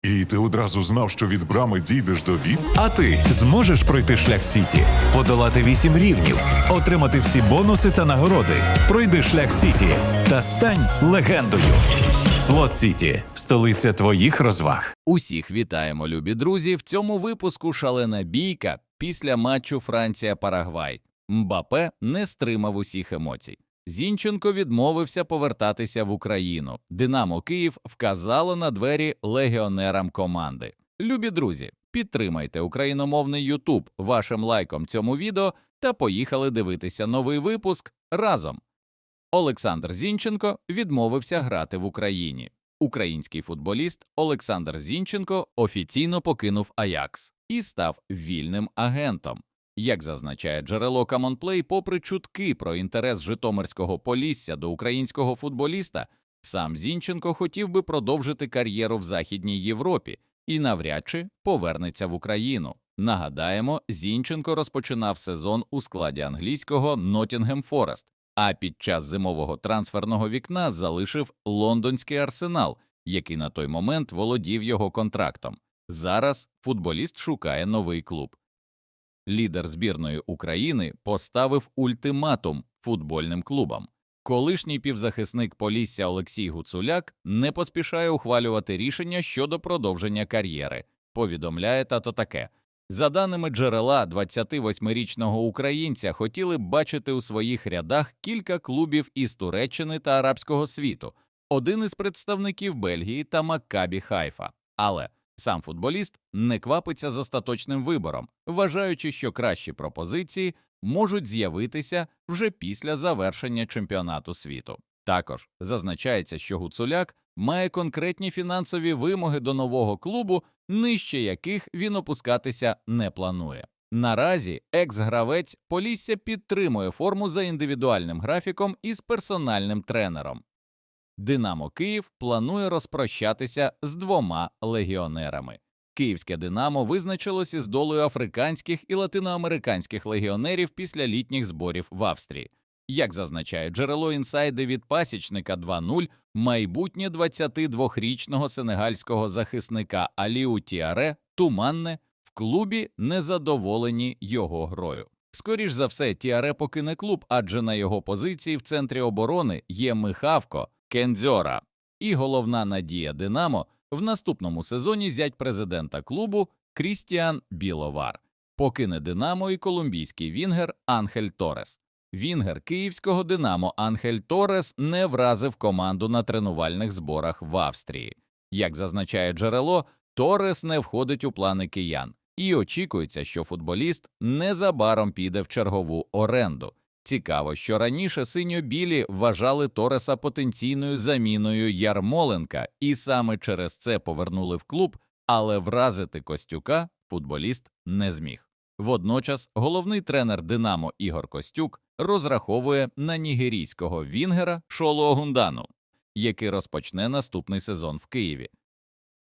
І ти одразу знав, що від брами дійдеш до ВІП? А ти зможеш пройти шлях Сіті, подолати 8 рівнів, отримати всі бонуси та нагороди. Пройди шлях Сіті та стань легендою. Слот Сіті – столиця твоїх розваг. Усіх вітаємо, любі друзі! В цьому випуску шалена бійка після матчу Франція-Парагвай. Мбаппе не стримав усіх емоцій. Зінченко відмовився повертатися в Україну. «Динамо Київ» вказало на двері легіонерам команди. Любі друзі, підтримайте україномовний Ютуб вашим лайком цьому відео та поїхали дивитися новий випуск разом. Олександр Зінченко відмовився грати в Україні. Український футболіст Олександр Зінченко офіційно покинув Аякс і став вільним агентом. Як зазначає джерело Комонплей, попри чутки про інтерес житомирського Полісся до українського футболіста, сам Зінченко хотів би продовжити кар'єру в Західній Європі і навряд чи повернеться в Україну. Нагадаємо, Зінченко розпочинав сезон у складі англійського Ноттінгем Форест, а під час зимового трансферного вікна залишив лондонський Арсенал, який на той момент володів його контрактом. Зараз футболіст шукає новий клуб. Лідер збірної України поставив ультиматум футбольним клубам. Колишній півзахисник Полісся Олексій Гуцуляк не поспішає ухвалювати рішення щодо продовження кар'єри, повідомляє «Тато таке». За даними джерела, 28-річного українця хотіли б бачити у своїх рядах кілька клубів із Туреччини та арабського світу, один із представників Бельгії та Маккабі Хайфа. Але сам футболіст не квапиться з остаточним вибором, вважаючи, що кращі пропозиції можуть з'явитися вже після завершення чемпіонату світу. Також зазначається, що Гуцуляк має конкретні фінансові вимоги до нового клубу, нижче яких він опускатися не планує. Наразі екс-гравець Полісся підтримує форму за індивідуальним графіком із персональним тренером. «Динамо Київ» планує розпрощатися з 2 легіонерами. Київське «Динамо» визначилось із долею африканських і латиноамериканських легіонерів після літніх зборів в Австрії. Як зазначає джерело інсайди від пасічника 2.0, майбутнє 22-річного сенегальського захисника Аліу Тіаре туманне, в клубі незадоволені його грою. Скоріш за все, Тіаре покине клуб, адже на його позиції в центрі оборони є Михавко Кендзьора. І головна надія «Динамо» в наступному сезоні зять президента клубу Крістіан Біловар. Покине «Динамо» і колумбійський вінгер Анхель Торрес. Вінгер київського «Динамо» Анхель Торрес не вразив команду на тренувальних зборах в Австрії. Як зазначає джерело, Торрес не входить у плани киян. І очікується, що футболіст незабаром піде в чергову оренду. Цікаво, що раніше синьо-білі вважали Торреса потенційною заміною Ярмоленка і саме через це повернули в клуб, але вразити Костюка футболіст не зміг. Водночас головний тренер «Динамо» Ігор Костюк розраховує на нігерійського вінгера Шолу Огундану, який розпочне наступний сезон в Києві.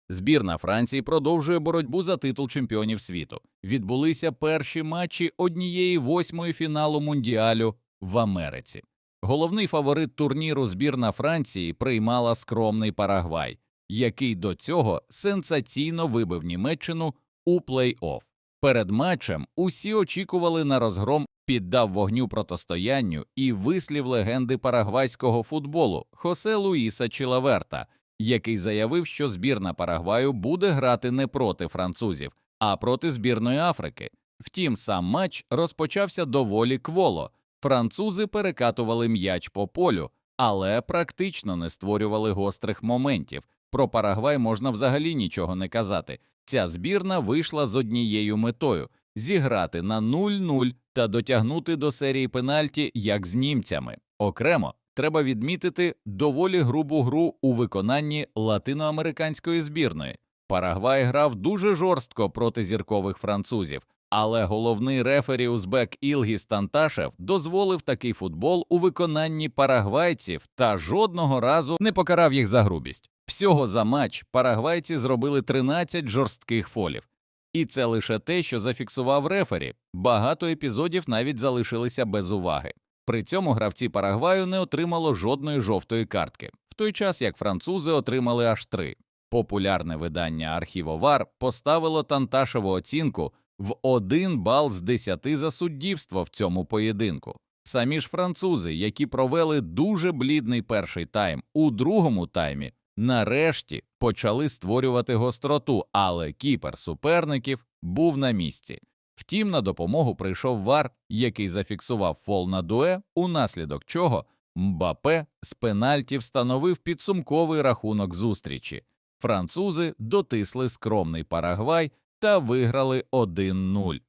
Збірна Франції продовжує боротьбу за титул чемпіонів світу. Відбулися перші матчі 1/8 фіналу Мундіалю в Америці. Головний фаворит турніру збірна Франції приймала скромний Парагвай, який до цього сенсаційно вибив Німеччину у плей-офф. Перед матчем усі очікували на розгром, піддав вогню протистоянню і вислів легенди парагвайського футболу Хосе Луїса Чілаверта, який заявив, що збірна Парагваю буде грати не проти французів, а проти збірної Африки. Втім, сам матч розпочався доволі кволо. Французи перекатували м'яч по полю, але практично не створювали гострих моментів. Про Парагвай можна взагалі нічого не казати. Ця збірна вийшла з однією метою – зіграти на 0-0 та дотягнути до серії пенальті, як з німцями. Окремо треба відмітити доволі грубу гру у виконанні латиноамериканської збірної. Парагвай грав дуже жорстко проти зіркових французів, але головний рефері узбек Ілгіс Танташев дозволив такий футбол у виконанні парагвайців та жодного разу не покарав їх за грубість. Всього за матч парагвайці зробили 13 жорстких фолів. І це лише те, що зафіксував рефері. Багато епізодів навіть залишилися без уваги. При цьому гравці Парагваю не отримало жодної жовтої картки, в той час як французи отримали аж 3. Популярне видання «Архівовар» поставило Танташеву оцінку в 1 бал з 10 за суддівство в цьому поєдинку. Самі ж французи, які провели дуже блідний перший тайм, у другому таймі нарешті почали створювати гостроту, але кіпер суперників був на місці. Втім, на допомогу прийшов ВАР, який зафіксував фол на Дуе, унаслідок чого Мбаппе з пенальті встановив підсумковий рахунок зустрічі. Французи дотисли скромний Парагвай та виграли 1-0.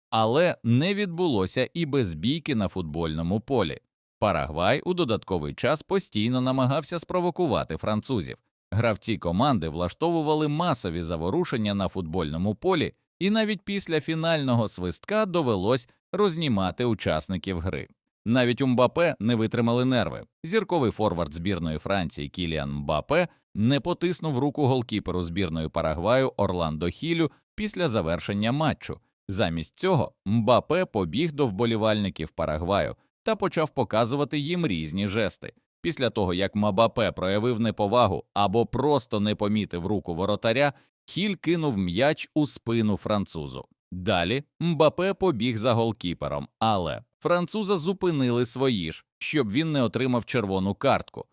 Але не відбулося і без бійки на футбольному полі. Парагвай у додатковий час постійно намагався спровокувати французів. Гравці команди влаштовували масові заворушення на футбольному полі, і навіть після фінального свистка довелось рознімати учасників гри. Навіть у Мбаппе не витримали нерви. Зірковий форвард збірної Франції Кіліан Мбаппе не потиснув руку голкіперу збірної Парагваю Орландо Хілю після завершення матчу. Замість цього Мбаппе побіг до вболівальників Парагваю та почав показувати їм різні жести. Після того, як Мбаппе проявив неповагу або просто не помітив руку воротаря, Хіль кинув м'яч у спину французу. Далі Мбаппе побіг за голкіпером, але француза зупинили свої ж, щоб він не отримав червону картку.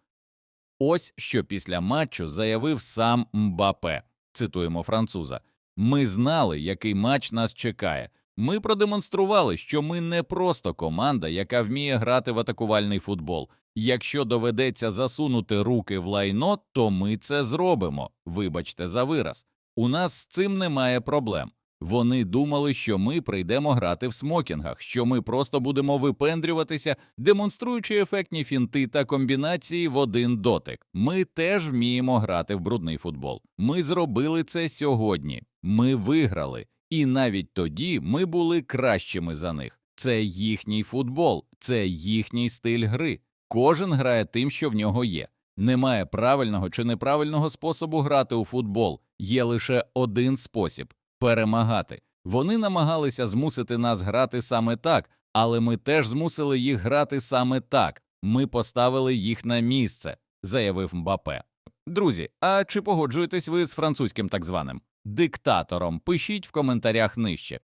Ось що після матчу заявив сам Мбаппе. Цитуємо француза. «Ми знали, який матч нас чекає. Ми продемонстрували, що ми не просто команда, яка вміє грати в атакувальний футбол. Якщо доведеться засунути руки в лайно, то ми це зробимо. Вибачте за вираз. У нас з цим немає проблем. Вони думали, що ми прийдемо грати в смокінгах, що ми просто будемо випендрюватися, демонструючи ефектні фінти та комбінації в один дотик. Ми теж вміємо грати в брудний футбол. Ми зробили це сьогодні. Ми виграли. І навіть тоді ми були кращими за них. Це їхній футбол, це їхній стиль гри. Кожен грає тим, що в нього є. Немає правильного чи неправильного способу грати у футбол. Є лише один спосіб – перемагати. Вони намагалися змусити нас грати саме так, але ми теж змусили їх грати саме так. Ми поставили їх на місце», – заявив Мбаппе. Друзі, а чи погоджуєтесь ви з французьким так званим диктатором? Пишіть в коментарях нижче.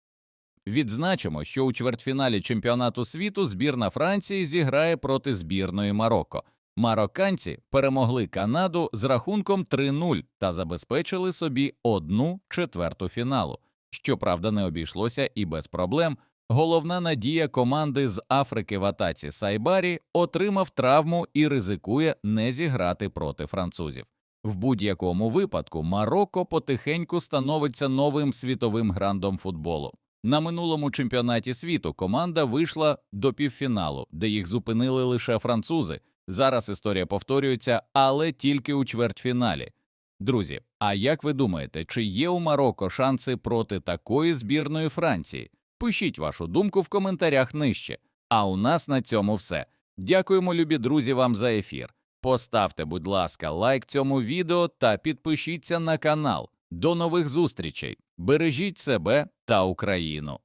Відзначимо, що у чвертьфіналі чемпіонату світу збірна Франції зіграє проти збірної Марокко. Марокканці перемогли Канаду з рахунком 3-0 та забезпечили собі 1/4 фіналу. Щоправда, не обійшлося і без проблем. Головна надія команди з Африки в атаці Сайбарі отримав травму і ризикує не зіграти проти французів. В будь-якому випадку Марокко потихеньку становиться новим світовим грандом футболу. На минулому чемпіонаті світу команда вийшла до півфіналу, де їх зупинили лише французи. Зараз історія повторюється, але тільки у чвертьфіналі. Друзі, а як ви думаєте, чи є у Марокко шанси проти такої збірної Франції? Пишіть вашу думку в коментарях нижче. А у нас на цьому все. Дякуємо, любі друзі, вам за ефір. Поставте, будь ласка, лайк цьому відео та підпишіться на канал. До нових зустрічей. Бережіть себе та Україну.